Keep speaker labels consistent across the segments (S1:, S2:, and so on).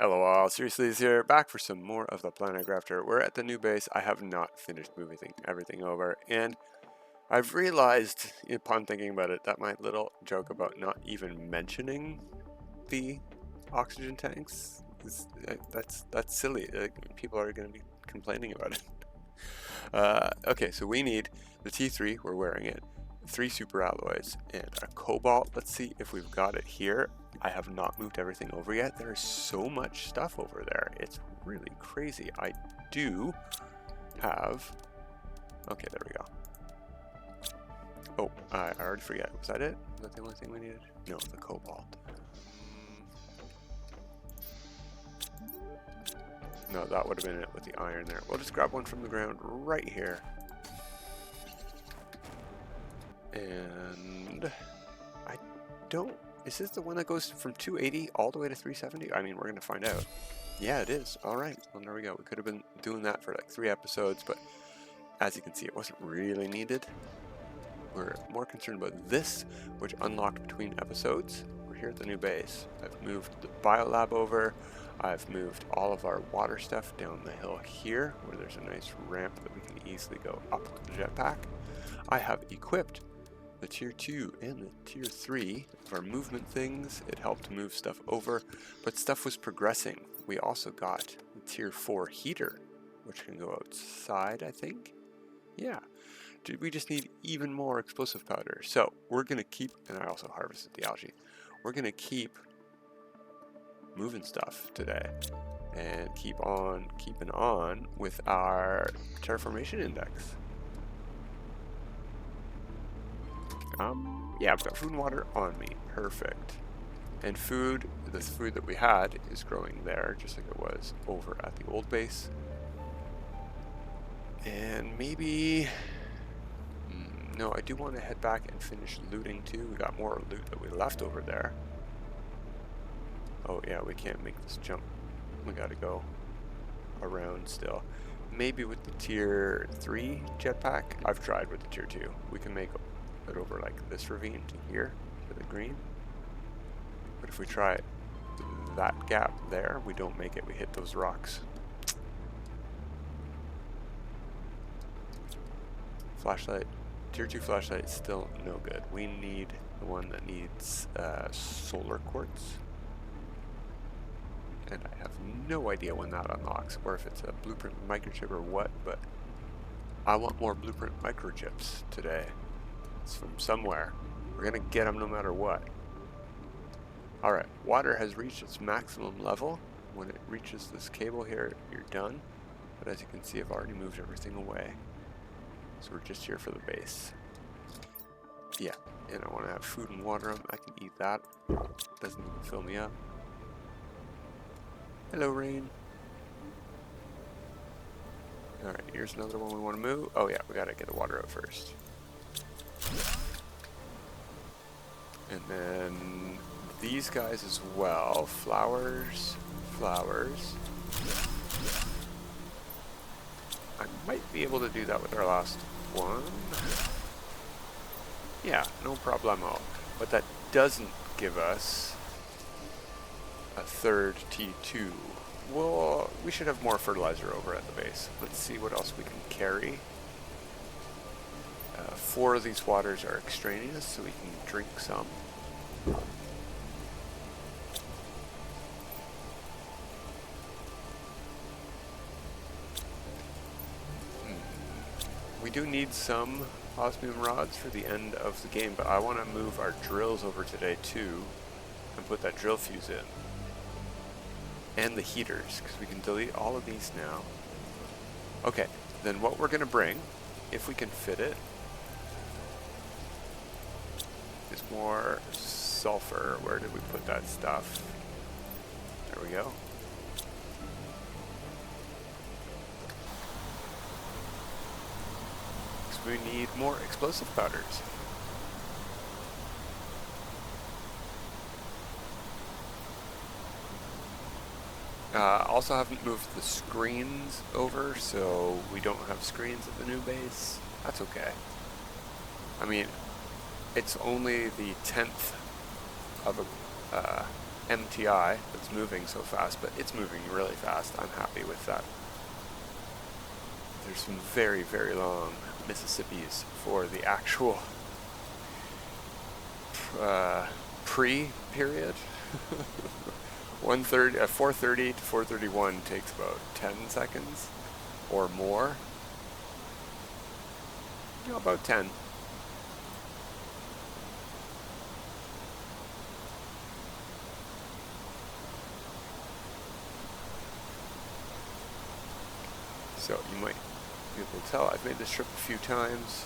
S1: Hello all, Seriously is here, back for some more of the Planet Grafter. We're at the new base. I have not finished moving everything over, and I've realized, upon thinking about it, that my little joke about not even mentioning the oxygen tanks, that's silly. Like, people are going to be complaining about it. Okay, so we need the T3, we're wearing it, 3 super alloys, and a cobalt. Let's see if we've got it here. I have not moved everything over yet. There's so much stuff over there. It's really crazy. I do have... Okay, there we go. Oh, I already forget. Was that it? Was that the only thing we needed? No, the cobalt. No, that would have been it with the iron there. We'll just grab one from the ground right here. And I don't... Is this the one that goes from 280 all the way to 370? I mean, we're going to find out. Yeah, it is. All right. Well, there we go. We could have been doing that for like 3 episodes, but as you can see, it wasn't really needed. We're more concerned about this, which unlocked between episodes. We're here at the new base. I've moved the biolab over. I've moved all of our water stuff down the hill here, where there's a nice ramp that we can easily go up the jetpack. I have equipped the tier 2 and the tier 3 of our movement things. It helped move stuff over, but stuff was progressing. We also got the tier 4 heater, which can go outside, I think. Yeah, we just need even more explosive powder. So we're gonna keep, and I also harvested the algae, we're gonna keep moving stuff today and keep on keeping on with our terraformation index. Yeah, I've got food and water on me. Perfect. And food, the food that we had is growing there, just like it was over at the old base. And maybe... no, I do want to head back and finish looting too. We got more loot that we left over there. Oh yeah, we can't make this jump. We gotta go around still. Maybe with the tier 3 jetpack. I've tried with the tier 2. We can make it over like this ravine to here, to the green. But if we try that gap there, we don't make it. We hit those rocks. Flashlight. Tier 2 flashlight is still no good. We need the one that needs solar quartz. And I have no idea when that unlocks, or if it's a blueprint microchip or what, but I want more blueprint microchips today. It's from somewhere. We're gonna get them no matter what. Alright, water has reached its maximum level. When it reaches this cable here, you're done. But as you can see, I've already moved everything away. So we're just here for the base. Yeah, and I want to have food and water. I can eat that. Doesn't even fill me up. Hello, rain. Alright, here's another one we want to move. Oh yeah, we gotta get the water out first. And then these guys as well. Flowers. Flowers. I might be able to do that with our last one. Yeah, no problemo. But that doesn't give us a third T2. Well, we should have more fertilizer over at the base. Let's see what else we can carry. 4 of these waters are extraneous, so we can drink some. We do need some osmium rods for the end of the game, but I want to move our drills over today too and put that drill fuse in. And the heaters, because we can delete all of these now. Okay, then what we're going to bring, if we can fit it, is more sulfur. Where did we put that stuff? There we go. Because we need more explosive powders. Also haven't moved the screens over, so we don't have screens at the new base. That's okay. I mean, it's only the 10th of a MTI that's moving so fast, but it's moving really fast. I'm happy with that. There's some very, very long Mississippis for the actual pre-period. 430 to 431 takes about 10 seconds or more. You know, about 10. So you might be able to tell I've made this trip a few times.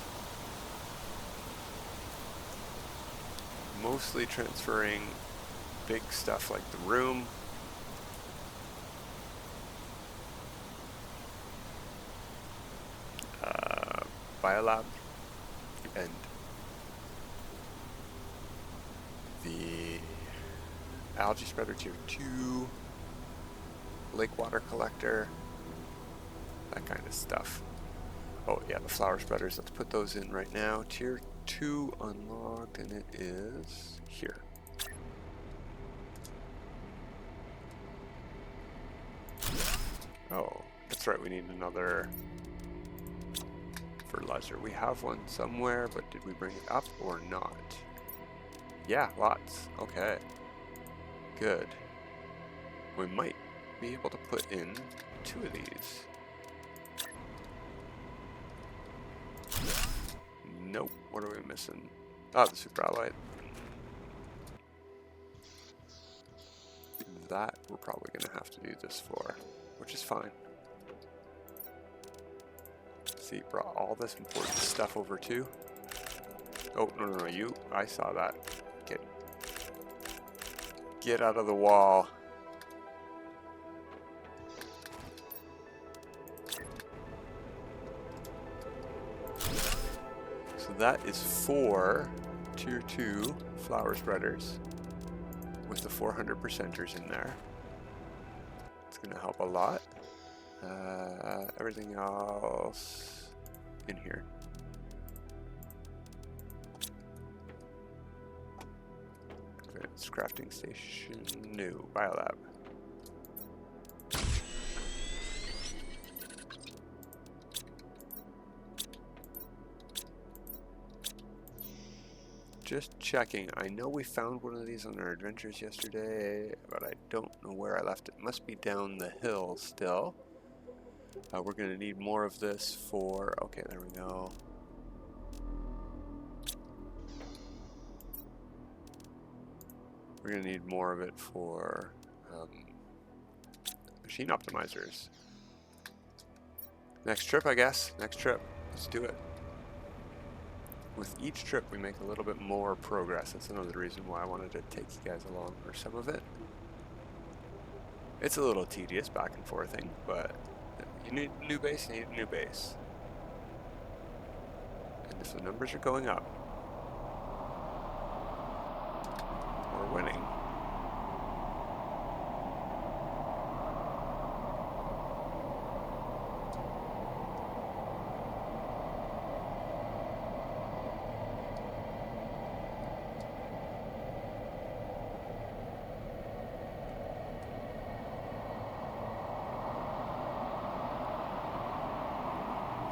S1: Mostly transferring big stuff like the room. Biolab and the algae spreader tier 2, lake water collector, that kind of stuff. Oh yeah, the flower spreaders, let's put those in right now. Tier 2 unlocked, and it is here. Oh, that's right, we need another fertilizer. We have one somewhere, but did we bring it up or not? Yeah, lots. Okay. Good. We might be able to put in 2 of these. Nope. What are we missing? Oh, the super alloy. That we're probably going to have to do this for, which is fine. See, brought all this important stuff over too. Oh, no, you. I saw that. Get out of the wall. So that is 4 tier 2 flower spreaders with the 400%ers in there. It's going to help a lot. Everything else in here. Advanced crafting station, no, biolab. Just checking. I know we found one of these on our adventures yesterday, but I don't know where I left it. It must be down the hill still. We're going to need more of this for... Okay, there we go. We're going to need more of it for machine optimizers. Next trip, I guess. Next trip. Let's do it. With each trip, we make a little bit more progress. That's another reason why I wanted to take you guys along for some of it. It's a little tedious back and forthing, but you need a new base, you need a new base. And if the numbers are going up, we're winning.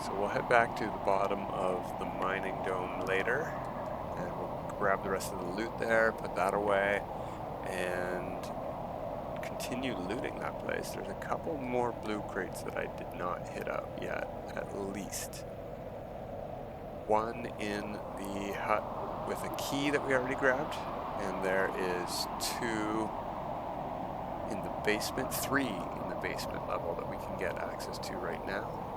S1: So we'll head back to the bottom of the mining dome later, and we'll grab the rest of the loot there, put that away, and continue looting that place. There's a couple more blue crates that I did not hit up yet, at least. One in the hut with a key that we already grabbed, and there is 2 in the basement, 3 in the basement level that we can get access to right now.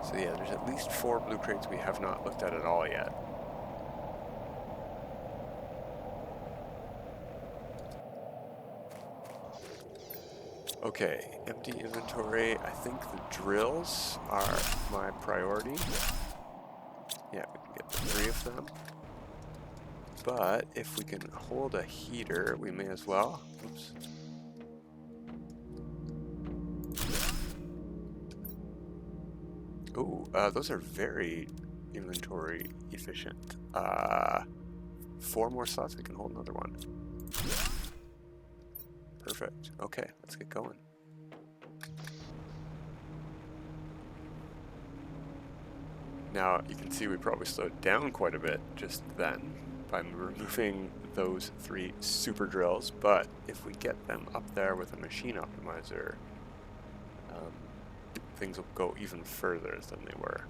S1: So yeah, there's at least 4 blue crates we have not looked at all yet. Okay, empty inventory. I think the drills are my priority. Yeah, we can get 3 of them. But if we can hold a heater, we may as well. Oops. Ooh, those are very inventory efficient. 4 more slots, we can hold another one. Perfect. Okay, let's get going. Now, you can see we probably slowed down quite a bit just then by removing those 3 super drills, but if we get them up there with a machine optimizer, things will go even further than they were.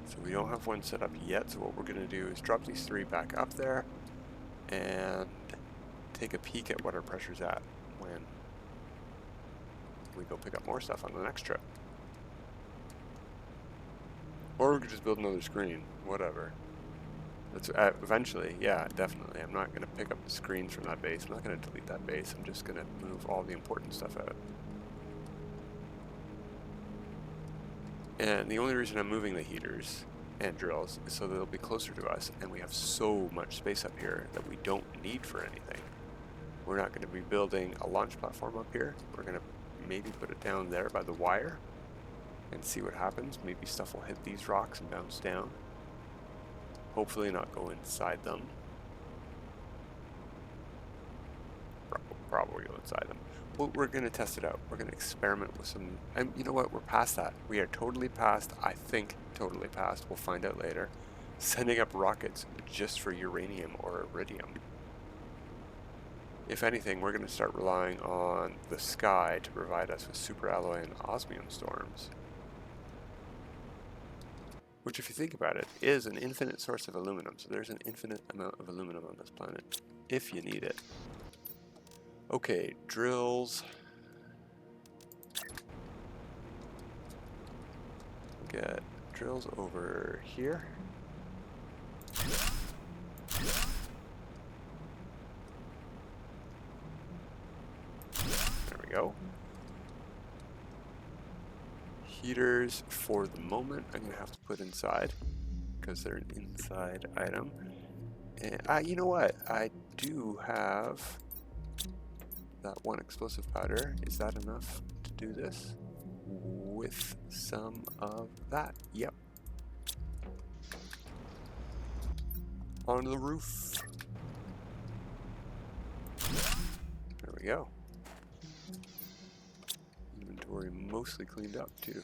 S1: So we don't have one set up yet, so what we're going to do is drop these 3 back up there and take a peek at what our pressure's at when we go pick up more stuff on the next trip. Or we could just build another screen, whatever. That's eventually, yeah, definitely. I'm not going to pick up the screens from that base. I'm not going to delete that base. I'm just going to move all the important stuff out. And the only reason I'm moving the heaters and drills is so that they'll be closer to us, and we have so much space up here that we don't need for anything. We're not going to be building a launch platform up here. We're going to maybe put it down there by the wire and see what happens. Maybe stuff will hit these rocks and bounce down. Hopefully not go inside them. Probably go inside them. Well, we're going to test it out. We're going to experiment with some... And you know what? We're past that. We are totally past, I think totally past, we'll find out later, sending up rockets just for uranium or iridium. If anything, we're going to start relying on the sky to provide us with superalloy and osmium storms. Which, if you think about it, is an infinite source of aluminum. So there's an infinite amount of aluminum on this planet, if you need it. Okay, drills. Get drills over here. There we go. Heaters, for the moment, I'm going to have to put inside because they're an inside item. And you know what? I do have that one explosive powder. Is that enough to do this? With some of that. Yep. On the roof. There we go. Inventory mostly cleaned up too.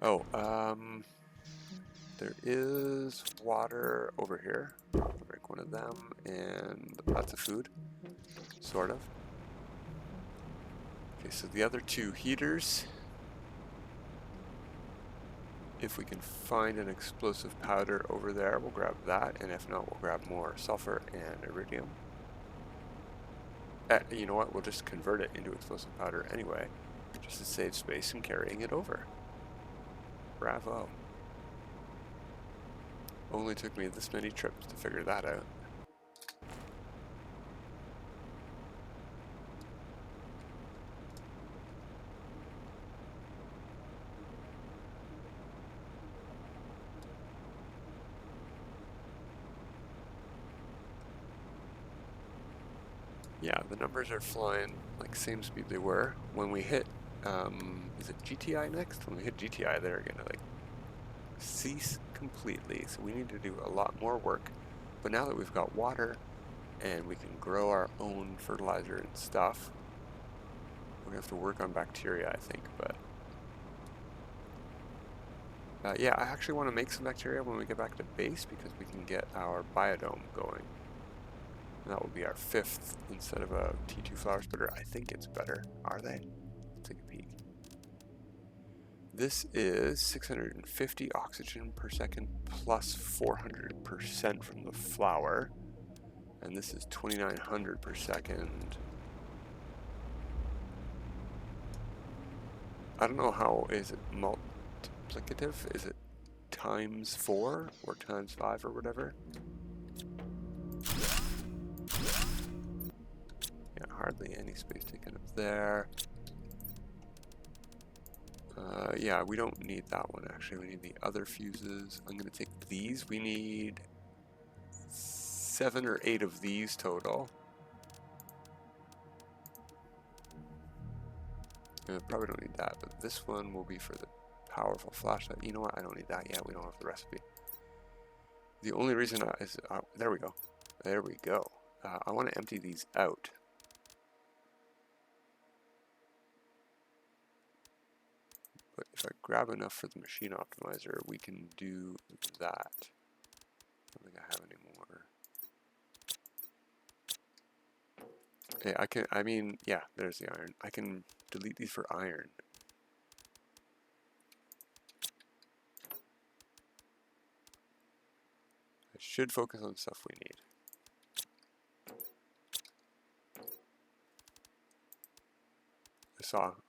S1: Oh, there is water over here. I'll break one of them, and lots of food, sort of. Okay, so the other 2 heaters. If we can find an explosive powder over there, we'll grab that, and if not, we'll grab more sulfur and iridium. You know what? We'll just convert it into explosive powder anyway, just to save space and carrying it over. Bravo. Only took me this many trips to figure that out. Yeah, the numbers are flying like same speed they were. When we hit, is it GTI next? When we hit GTI, they're gonna like cease completely. So we need to do a lot more work. But now that we've got water and we can grow our own fertilizer and stuff, we're gonna have to work on bacteria, I think. But yeah, I actually want to make some bacteria when we get back to base because we can get our biodome going. And that will be our 5th instead of a T2 flower splitter. I think it's better. Are they? Let's take a peek. This is 650 oxygen per second plus 400% from the flower. And this is 2900 per second. I don't know how, is it multiplicative? Is it times 4 or times 5 or whatever? Yeah, hardly any space taken up there. Yeah, we don't need that one actually. We need the other fuses. I'm going to take these. We need 7 or 8 of these total. Probably don't need that, but this one will be for the powerful flashlight. You know what? I don't need that yet. We don't have the recipe. The only reason is, there we go. There we go. I want to empty these out. But if I grab enough for the machine optimizer, we can do that. I don't think I have any more. Okay, I mean, yeah, there's the iron. I can delete these for iron. I should focus on stuff we need.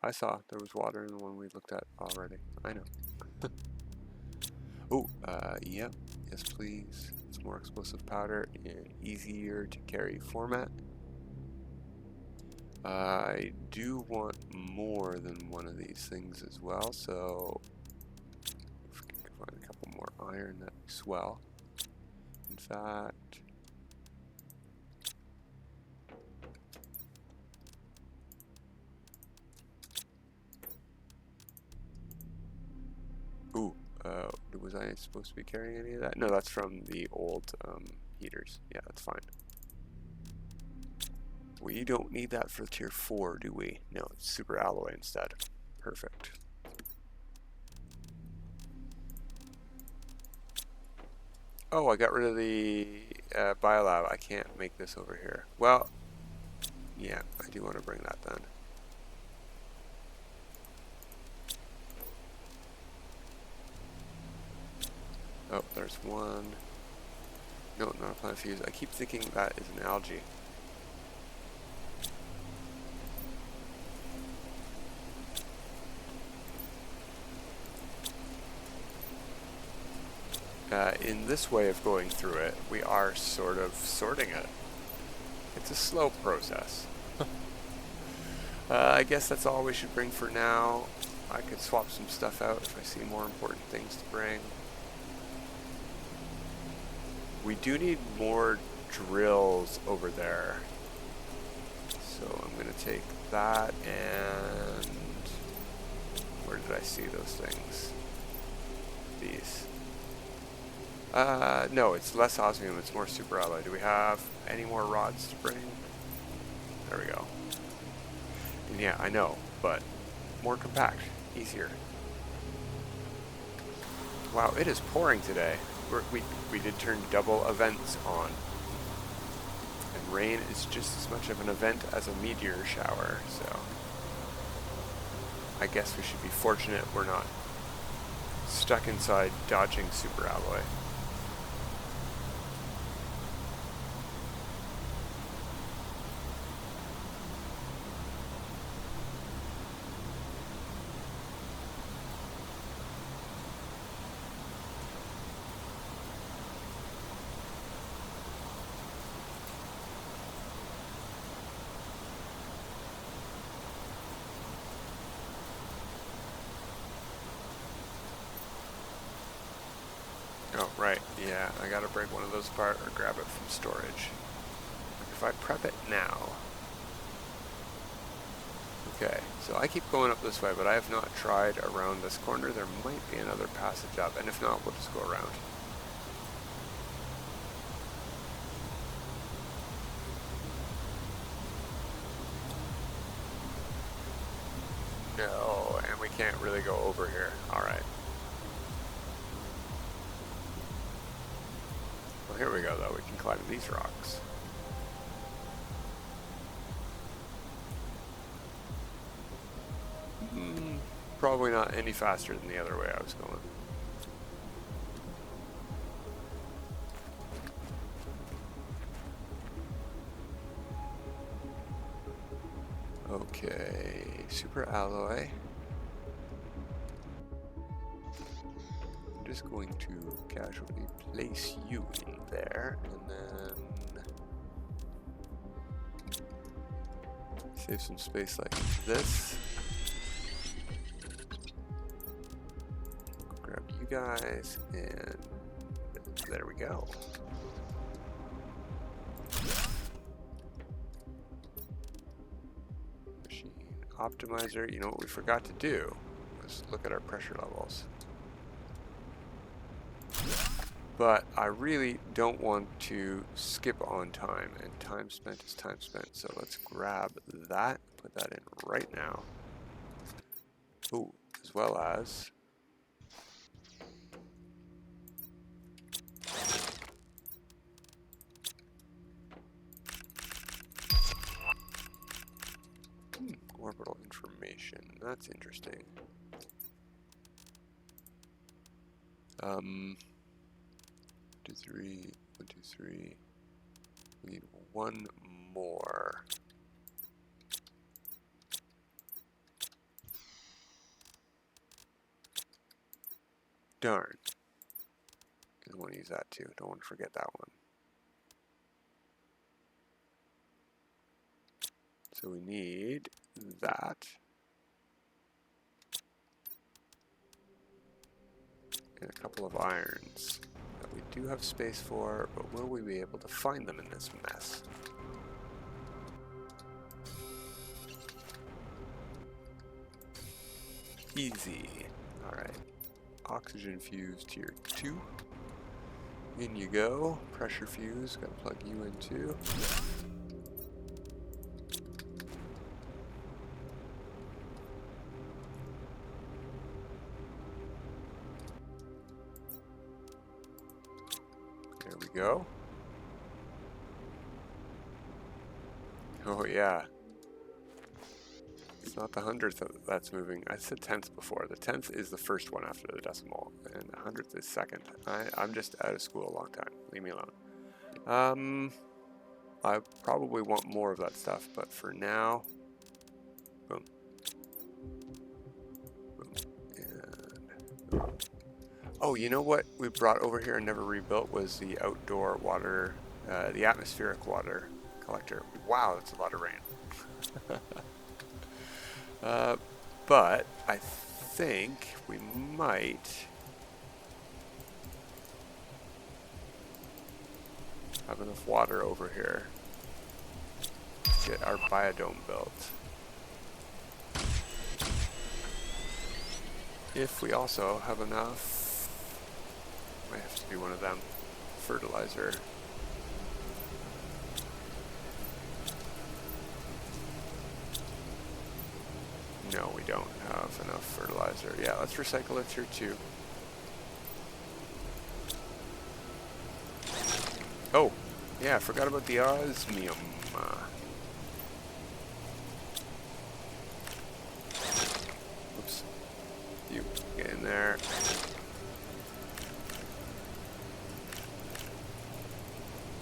S1: I saw there was water in the one we looked at already. I know. Oh, yep. Yes, please. It's more explosive powder and easier to carry format. I do want more than one of these things as well, so if we can find a couple more iron, that'd be swell. In fact, ooh, was I supposed to be carrying any of that? No, that's from the old heaters. Yeah, that's fine. We don't need that for tier 4, do we? No, it's super alloy instead. Perfect. Oh, I got rid of the biolab. I can't make this over here. Well, yeah, I do want to bring that then. Oh, there's one. No, not a plant fuse. I keep thinking that is an algae. In this way of going through it, we are sort of sorting it. It's a slow process. I guess that's all we should bring for now. I could swap some stuff out if I see more important things to bring. We do need more drills over there. So I'm going to take that and... Where did I see those things? These. No, it's less osmium, it's more super alloy. Do we have any more rods to bring? There we go. And yeah, I know, but more compact, easier. Wow, it is pouring today. We did turn double events on. And rain is just as much of an event as a meteor shower, so... I guess we should be fortunate we're not stuck inside dodging super alloy. Oh, right, yeah, I gotta break one of those apart or grab it from storage. If I prep it now... Okay, so I keep going up this way, but I have not tried around this corner. There might be another passage up, and if not, we'll just go around. No, and we can't really go over here. Alright. Well, here we go, though. We can climb these rocks. Probably not any faster than the other way I was going. Okay, super alloy. I'm just going to casually place you in there, and then save some space like this. Grab you guys, and there we go. Machine optimizer. You know what we forgot to do was look at our pressure levels. but I really don't want to skip on time, and time spent is time spent. So let's grab that, put that in right now. Ooh, as well as orbital information. That's interesting. 1, 2, 3, 1, 2, 3. We need one more. Darn. I want to use that too. Don't want to forget that one. So we need that. And a couple of irons that we do have space for, but will we be able to find them in this mess? Easy. Alright. Oxygen fuse tier 2. In you go. Pressure fuse. Gotta plug you in too. There we go. Oh yeah. It's not the 100th that's moving. I said 10th before. The 10th is the first one after the decimal, and the 100th is second. I'm just out of school a long time. Leave me alone. I probably want more of that stuff, but for now, boom. Boom. And boom. Oh, you know what we brought over here and never rebuilt was the outdoor water, the atmospheric water collector. Wow, that's a lot of rain. But I think we might have enough water over here to get our biodome built. If we also have enough, might have to be one of them, fertilizer. No, we don't have enough fertilizer. Yeah, let's recycle it here too. Oh, yeah, I forgot about the osmium. Oops. You get in there.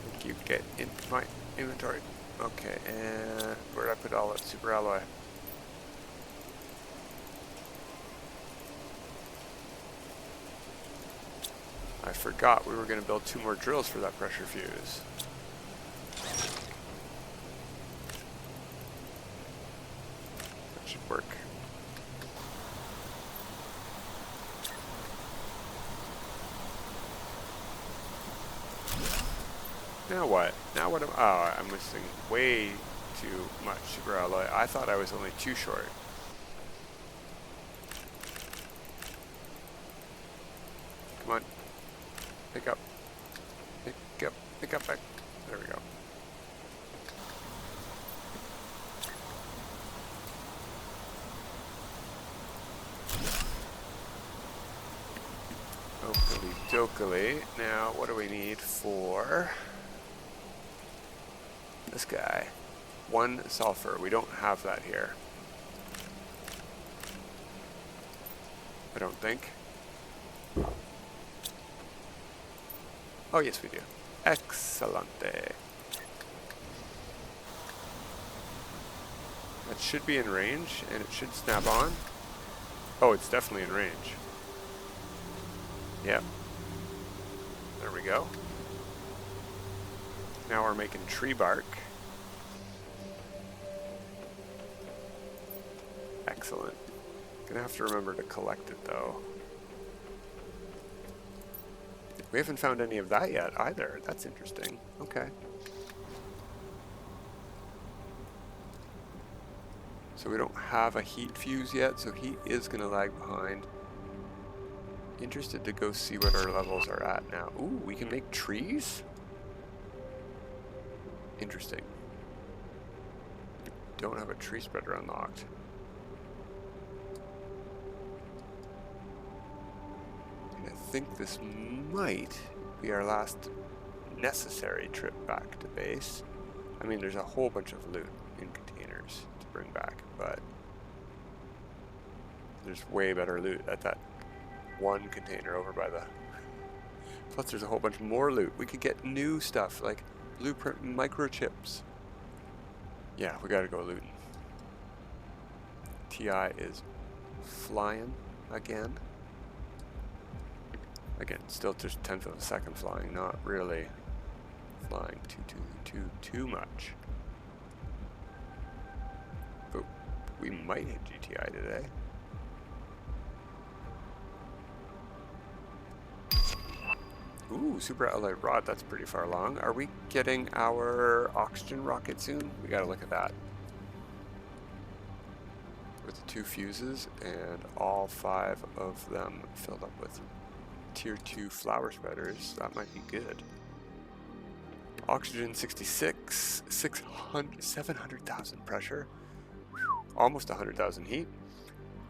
S1: Thank you. Get in my inventory. Okay, and where did I put all that super alloy? I forgot we were going to build 2 more drills for that pressure fuse. That should work. Now what? Now what am I'm missing way too much super alloy. I thought I was only 2 short. Come on. Pick up. Pick up. Pick up back. There we go. Oakley dokily. Now, what do we need for this guy? 1 sulfur. We don't have that here. I don't think. Oh, yes, we do. Excelente. That should be in range, and it should snap on. Oh, it's definitely in range. Yep. There we go. Now we're making tree bark. Excellent. Gonna have to remember to collect it, though. We haven't found any of that yet, either. That's interesting. Okay. So we don't have a heat fuse yet, so heat is going to lag behind. interested to go see what our levels are at now. Ooh, we can make trees? Interesting. Don't have a tree spreader unlocked. And I think this might be our last necessary trip back to base. I mean, there's a whole bunch of loot in containers to bring back, but there's way better loot at that one container over by the... Plus there's a whole bunch more loot. We could get new stuff like blueprint microchips. Yeah, we gotta go looting. TI is flying again. Again, still just 1/10 of a second flying, not really flying too much. But we might hit GTI today. Ooh, super alloy rod, that's pretty far along. Are we getting our oxygen rocket soon? We gotta look at that. With the 2 fuses and all 5 of them filled up with tier 2 flower spreaders, that might be good. Oxygen 66, 700,000 pressure, almost 100,000 heat.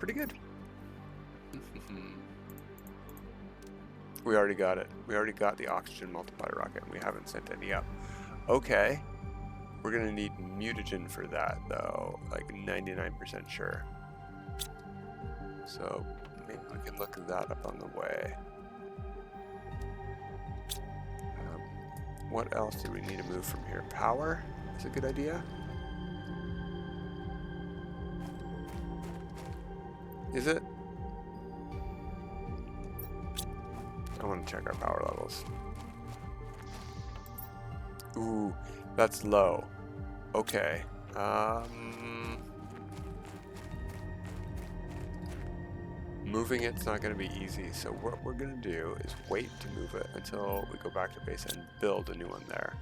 S1: Pretty good. We already got it. We already got the Oxygen Multiplier rocket, and we haven't sent any up. Okay. We're gonna need mutagen for that, though. Like 99% sure. So maybe we can look that up on the way. What else do we need to move from here? Power is a good idea. Is it? I want to check our power levels. Ooh, that's low. Okay. Moving it's not going to be easy, so what we're going to do is wait to move it until we go back to base and build a new one there.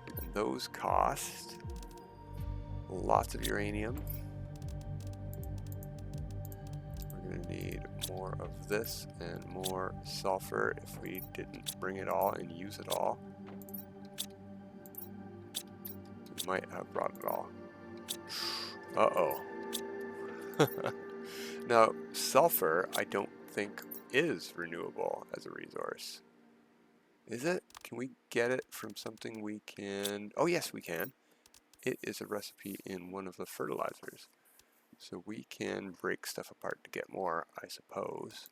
S1: And those cost lots of uranium. We're going to need more of this and more sulfur if we didn't bring it all and use it all. We might have brought it all. Uh-oh. Now, sulfur, I don't think is renewable as a resource. Is it? Can we get it from something we can... Oh, yes, we can. It is a recipe in one of the fertilizers. So we can break stuff apart to get more, I suppose.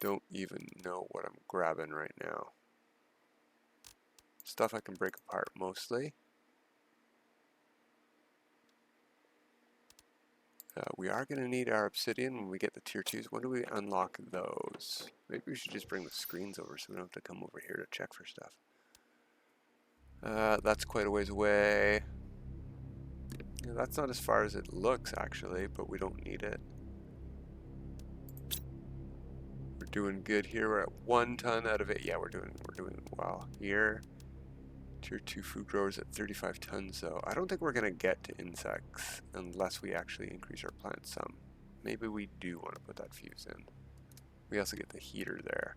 S1: Don't even know what I'm grabbing right now. Stuff I can break apart mostly. We are going to need our obsidian when we get the tier 2s. When do we unlock those? Maybe we should just bring the screens over so we don't have to come over here to check for stuff. That's quite a ways away. Yeah, that's not as far as it looks actually, but we don't need it. We're doing good here. We're at 1 ton out of it. Yeah, we're doing well here. Tier 2 food growers at 35 tons, though. I don't think we're going to get to insects unless we actually increase our plants some. Maybe we do want to put that fuse in. We also get the heater there.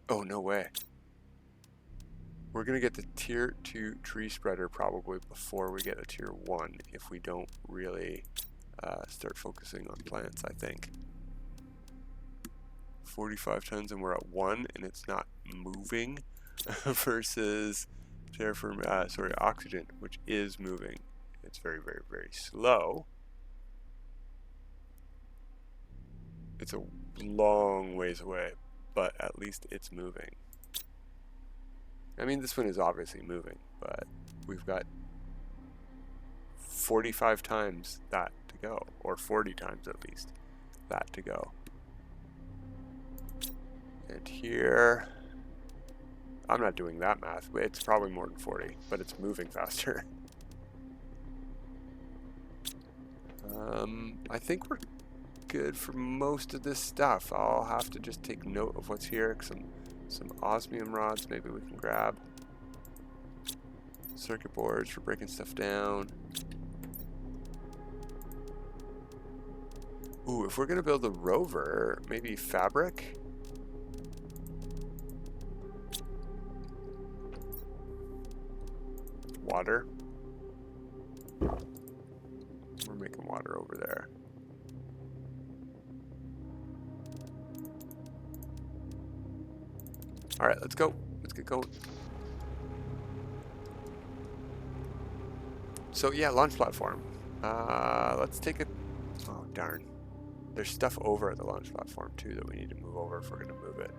S1: Oh, no way. We're going to get the tier 2 tree spreader probably before we get a tier 1 if we don't really start focusing on plants, I think. 45 tons and we're at 1 and it's not moving. Versus oxygen, which is moving. It's very, very, very slow. It's a long ways away, but at least it's moving. I mean, this one is obviously moving, but we've got 45 times that to go, or 40 times at least that to go. And here... I'm not doing that math. It's probably more than 40, but it's moving faster. I think we're good for most of this stuff. I'll have to just take note of what's here. Some osmium rods maybe we can grab. Circuit boards for breaking stuff down. Ooh, if we're gonna build a rover, maybe fabric? Water. We're making water over there. All right, let's go. Let's get going. So yeah, launch platform. Let's take a... Oh, darn. There's stuff over at the launch platform too that we need to move over if we're gonna move it.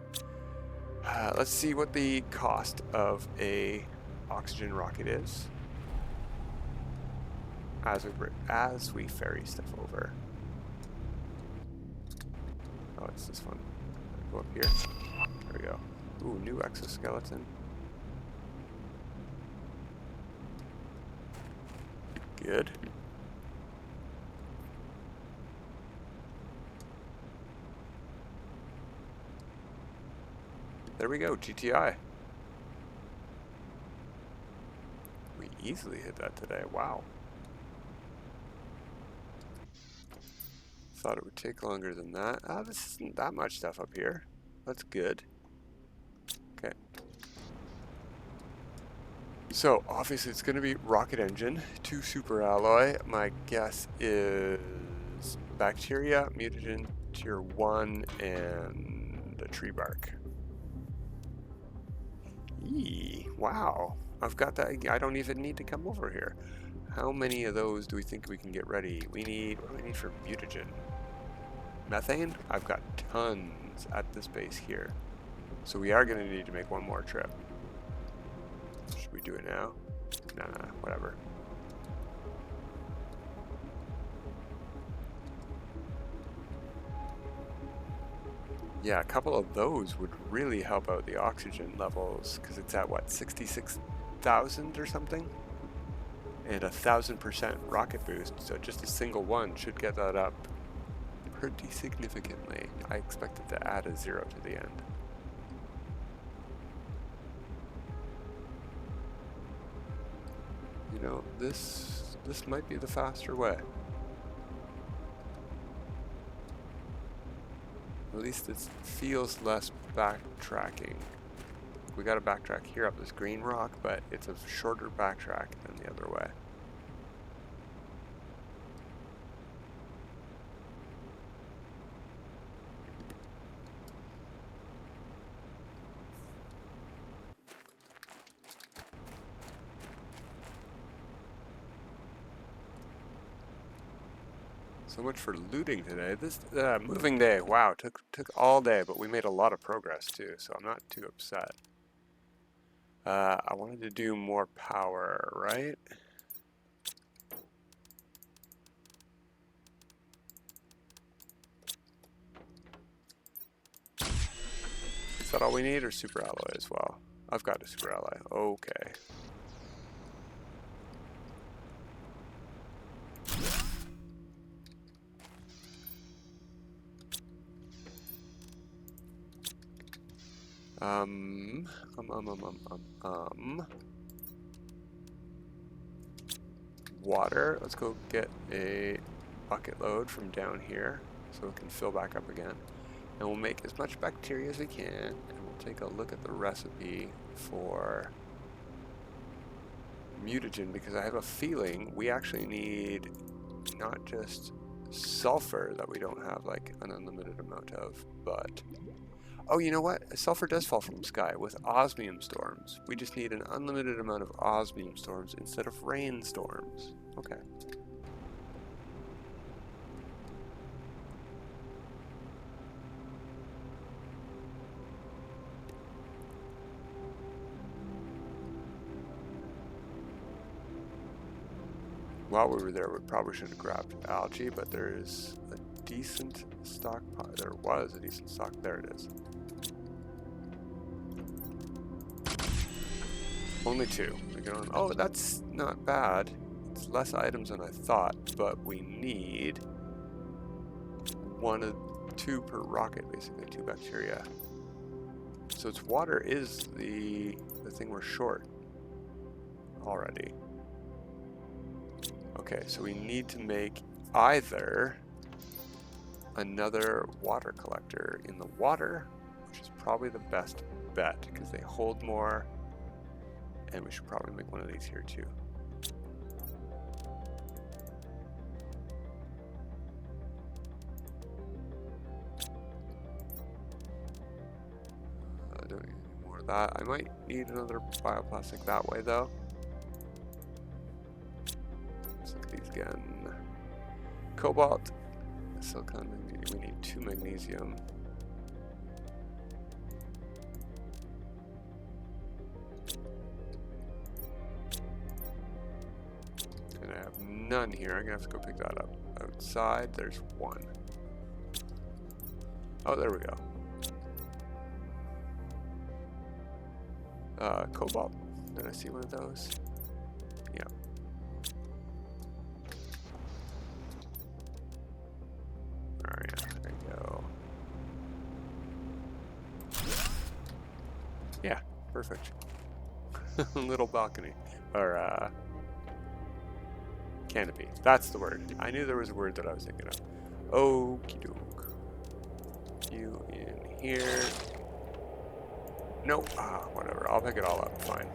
S1: Let's see what the cost of a oxygen rocket is as we ferry stuff over. Oh, it's this one. Go up here. There we go. Ooh, new exoskeleton. Good. There we go, GTI. We easily hit that today, wow. Thought it would take longer than that. This isn't that much stuff up here. That's good. Okay. So, obviously it's going to be rocket engine, 2 super alloy. My guess is bacteria, mutagen, tier 1, and a tree bark. Eee, wow. I've got that. I don't even need to come over here. How many of those do we think we can get ready? We need, what do we need for mutagen? Methane? I've got tons at this base here. So we are going to need to make one more trip. Should we do it now? Nah, whatever. Yeah, a couple of those would really help out the oxygen levels, because it's at what, 66,000 or something? And 1,000% rocket boost, so just a single one should get that up pretty significantly. I expect it to add a 0 to the end. You know, this might be the faster way. At least it feels less backtracking. We got to backtrack here up this green rock, but it's a shorter backtrack than the other way. So much for looting today. This moving day, wow, took all day, but we made a lot of progress too, so I'm not too upset. I wanted to do more power, right? Is that all we need, or super alloy as well? I've got a super alloy. Okay. Water. Let's go get a bucket load from down here so it can fill back up again. And we'll make as much bacteria as we can, and we'll take a look at the recipe for mutagen, because I have a feeling we actually need not just sulfur that we don't have like an unlimited amount of, but oh, you know what? Sulfur does fall from the sky with osmium storms. We just need an unlimited amount of osmium storms instead of rainstorms. Okay. While we were there, we probably should have grabbed algae, but there is a decent stockpile. There was a decent stock. There it is. Only 2. We can only, oh, that's not bad. It's less items than I thought, but we need 1 of 2 per rocket, basically 2 bacteria. So it's water is the thing we're short. already. Okay, so we need to make either another water collector in the water, which is probably the best bet because they hold more, and we should probably make one of these here too. I don't need any more of that. I might need another bioplastic that way though. Let's look at these again. Cobalt, silicon, we need 2 magnesium. And I have none here. I'm gonna have to go pick that up. Outside, there's 1. Oh, there we go. Cobalt. Did I see one of those? Yeah. Alright, there we go. Yeah, perfect. Little balcony. Or, canopy. That's the word. I knew there was a word that I was thinking of. Okie doke. You in here. Nope. Whatever. I'll pick it all up. Fine.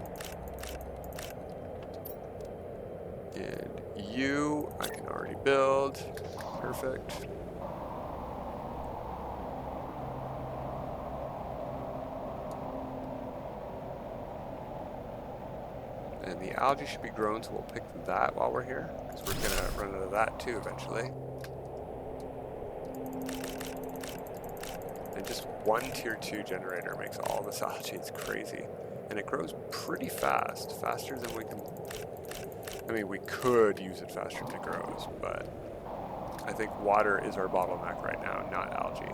S1: And you, I can already build. Perfect. And the algae should be grown, so we'll pick that while we're here, because we're going to run out of that too eventually. And just 1 tier 2 generator makes all this algae. It's crazy. And it grows pretty fast, faster than we can... I mean, we could use it faster than it grows, but I think water is our bottleneck right now, not algae.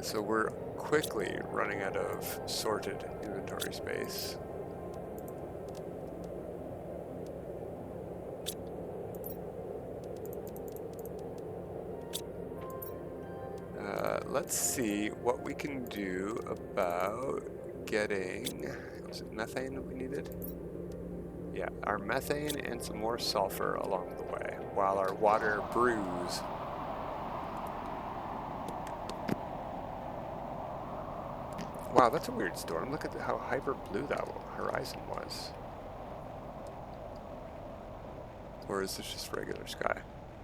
S1: So we're quickly running out of sorted inventory space. Let's see what we can do about getting, was it methane that we needed? Yeah, our methane and some more sulfur along the way, while our water brews. Wow, that's a weird storm. Look at how hyper blue that horizon was. Or is this just regular sky?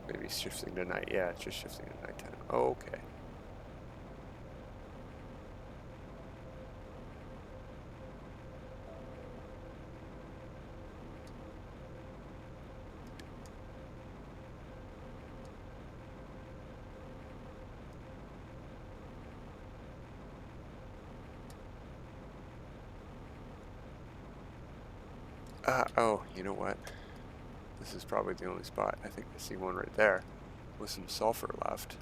S1: Maybe it's shifting to night. Yeah, it's just shifting to nighttime. Okay. Oh, you know what? This is probably the only spot. I think I see one right there with some sulfur left.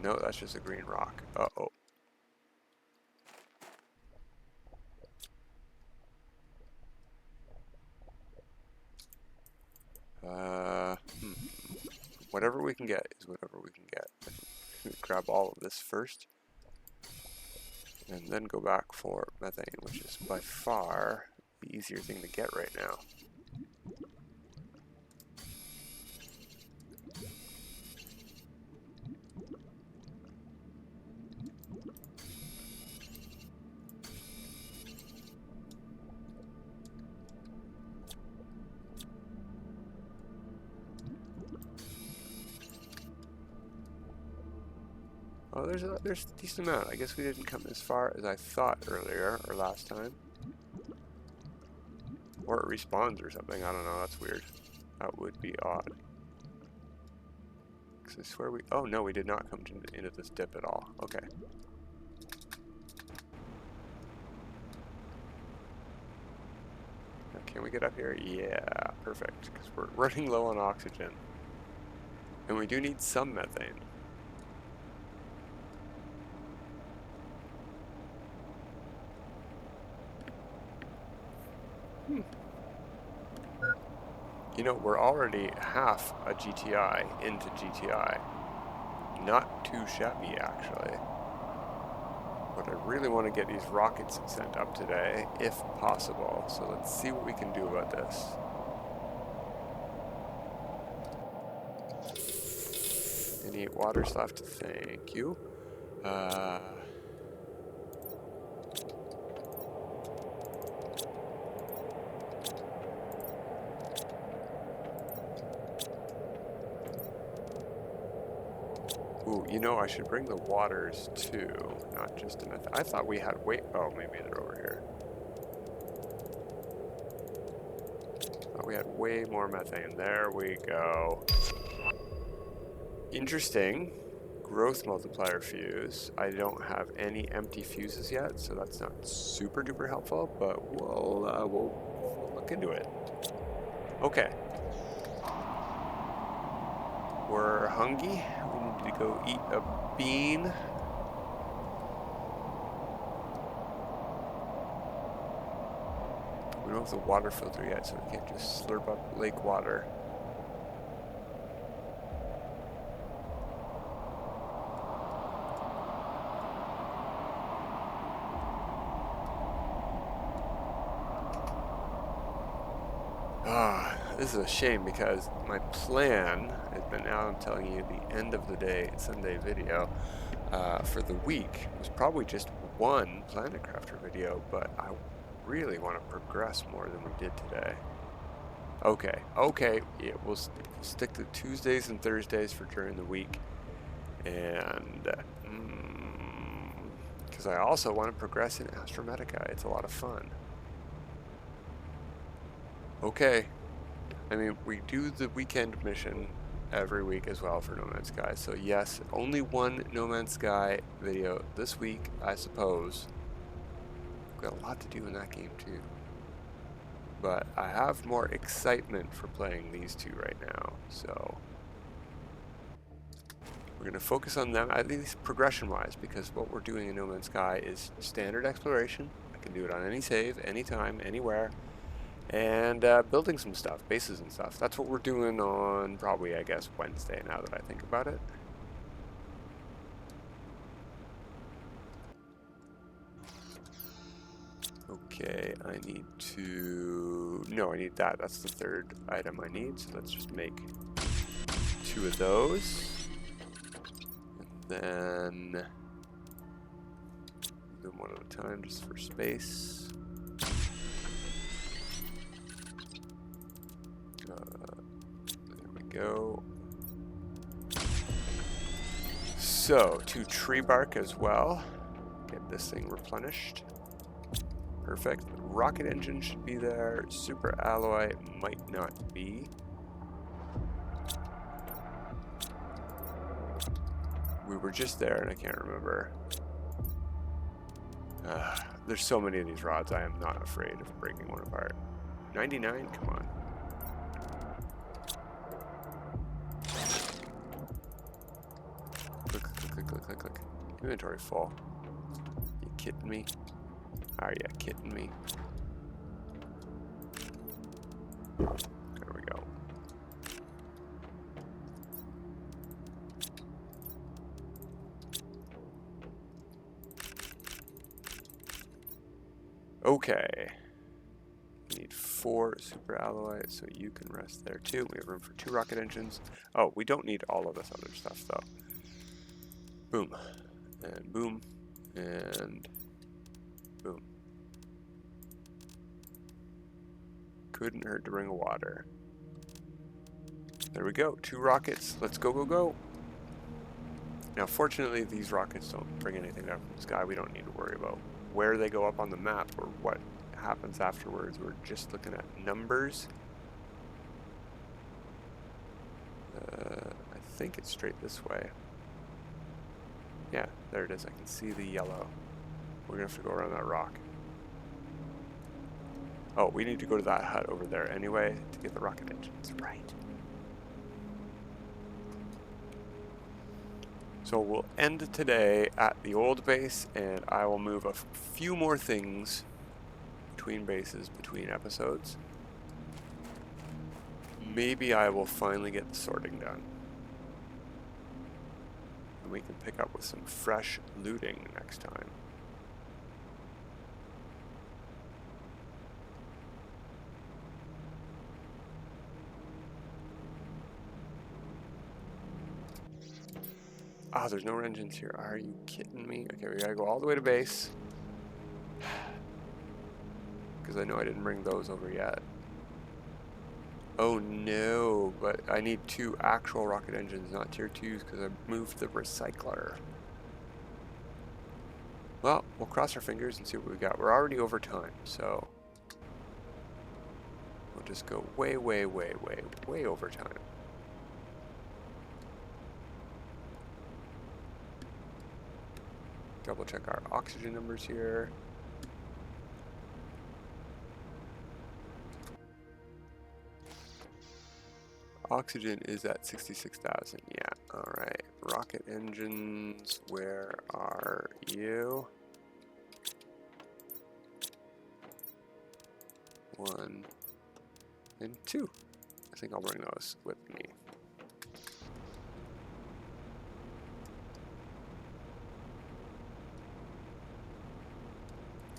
S1: No, that's just a green rock. Uh-oh. Whatever we can get is whatever we can get. Grab all of this first. And then go back for methane, which is by far the easier thing to get right now. Oh, there's a decent amount. I guess we didn't come as far as I thought earlier, or last time. Or it respawns or something. I don't know. That's weird. That would be odd. Because I swear we... Oh, no, we did not come into this dip at all. Okay. Now, can we get up here? Yeah, perfect. Because we're running low on oxygen. And we do need some methane. You know, we're already half a GTI into GTI. Not too shabby, actually. But I really want to get these rockets sent up today, if possible. So let's see what we can do about this. Any waters left? Thank you. Ooh, you know, I should bring the waters too, not just the methane. I thought we had oh, maybe they're over here. Thought we had way more methane. There we go. Interesting. Growth multiplier fuse. I don't have any empty fuses yet, so that's not super duper helpful, but we'll look into it. Okay. We're hungry. We need to go eat a bean. We don't have the water filter yet, so we can't just slurp up lake water. This is a shame because my plan has been, now I'm telling you the end of the day Sunday video for the week was probably just one Planet Crafter video, but I really want to progress more than we did today. Okay, yeah, we'll stick to Tuesdays and Thursdays for during the week, and because I also want to progress in Astromedica. It's a lot of fun. Okay. I mean, we do the weekend mission every week as well for No Man's Sky. So yes, only one No Man's Sky video this week, I suppose. We've got a lot to do in that game too. But I have more excitement for playing these two right now. So we're going to focus on them, at least progression-wise, because what we're doing in No Man's Sky is standard exploration. I can do it on any save, anytime, anywhere. And building some stuff, bases and stuff. That's what we're doing on probably, I guess, Wednesday, now that I think about it. Okay, I need to... No, I need that. That's the third item I need. So let's just make 2 of those. And then... do them one at a time, just for space. There we go. So, 2 tree bark as well. Get this thing replenished. Perfect. Rocket engine should be there. Super alloy might not be. We were just there and I can't remember. There's so many of these rods, I am not afraid of breaking one apart. 99? Come on. Click. Inventory full. You kidding me? Are you kidding me? There we go. Okay. We need 4 super alloy, so you can rest there too. We have room for 2 rocket engines. Oh, we don't need all of this other stuff though. Boom, and boom, and boom. Couldn't hurt to bring water. There we go, 2 rockets. Let's go. Now, fortunately, these rockets don't bring anything down from the sky. We don't need to worry about where they go up on the map or what happens afterwards. We're just looking at numbers. I think it's straight this way. Yeah, there it is. I can see the yellow. We're gonna have to go around that rock. Oh, we need to go to that hut over there anyway to get the rocket engines. Right. So we'll end today at the old base, and I will move a few more things between bases, between episodes. maybe I will finally get the sorting done. And we can pick up with some fresh looting next time. Ah, there's no engines here. Are you kidding me? Okay, we gotta go all the way to base. Because I know I didn't bring those over yet. Oh no, but I need 2 actual rocket engines, not tier 2s, because I moved the recycler. Well, we'll cross our fingers and see what we got. We're already over time, so we'll just go way, way, way, way, way over time. Double check our oxygen numbers here. Oxygen is at 66,000. Yeah, alright. Rocket engines, where are you? 1 and 2. I think I'll bring those with me.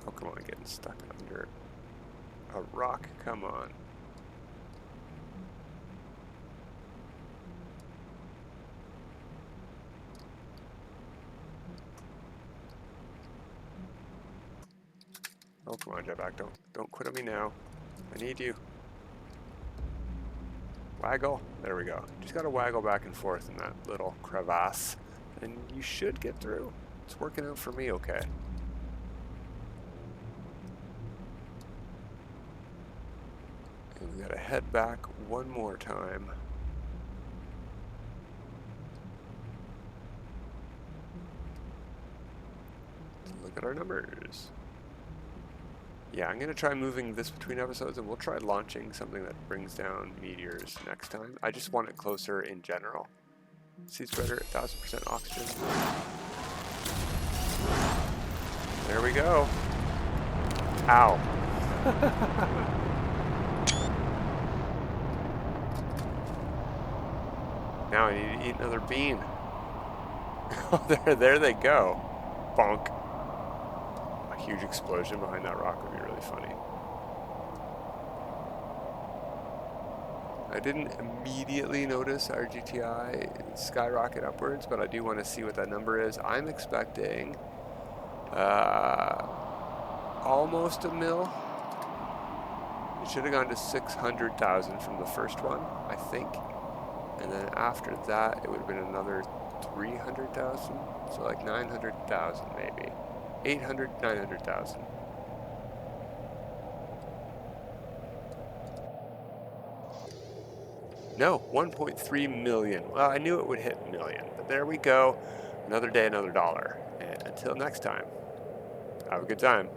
S1: Oh, come on, getting stuck under a rock. Come on. Oh, come on, Jetpack. Don't quit on me now. I need you. Waggle. There we go. Just gotta waggle back and forth in that little crevasse, and you should get through. It's working out for me okay. And we gotta head back one more time. Look at our numbers. Yeah, I'm going to try moving this between episodes, and we'll try launching something that brings down meteors next time. I just want it closer in general. Seed spreader, 1000% oxygen. There we go. Ow. Now I need to eat another bean. there they go. Bonk. A huge explosion behind that rock would be really funny. I didn't immediately notice our GTI skyrocket upwards, but I do want to see what that number is. I'm expecting almost a mil. It should have gone to 600,000 from the first one, I think. And then after that, it would have been another 300,000. So like 900,000 maybe. 800, 900,000. No, 1.3 million. Well, I knew it would hit a million, but there we go. Another day, another dollar. And until next time, have a good time.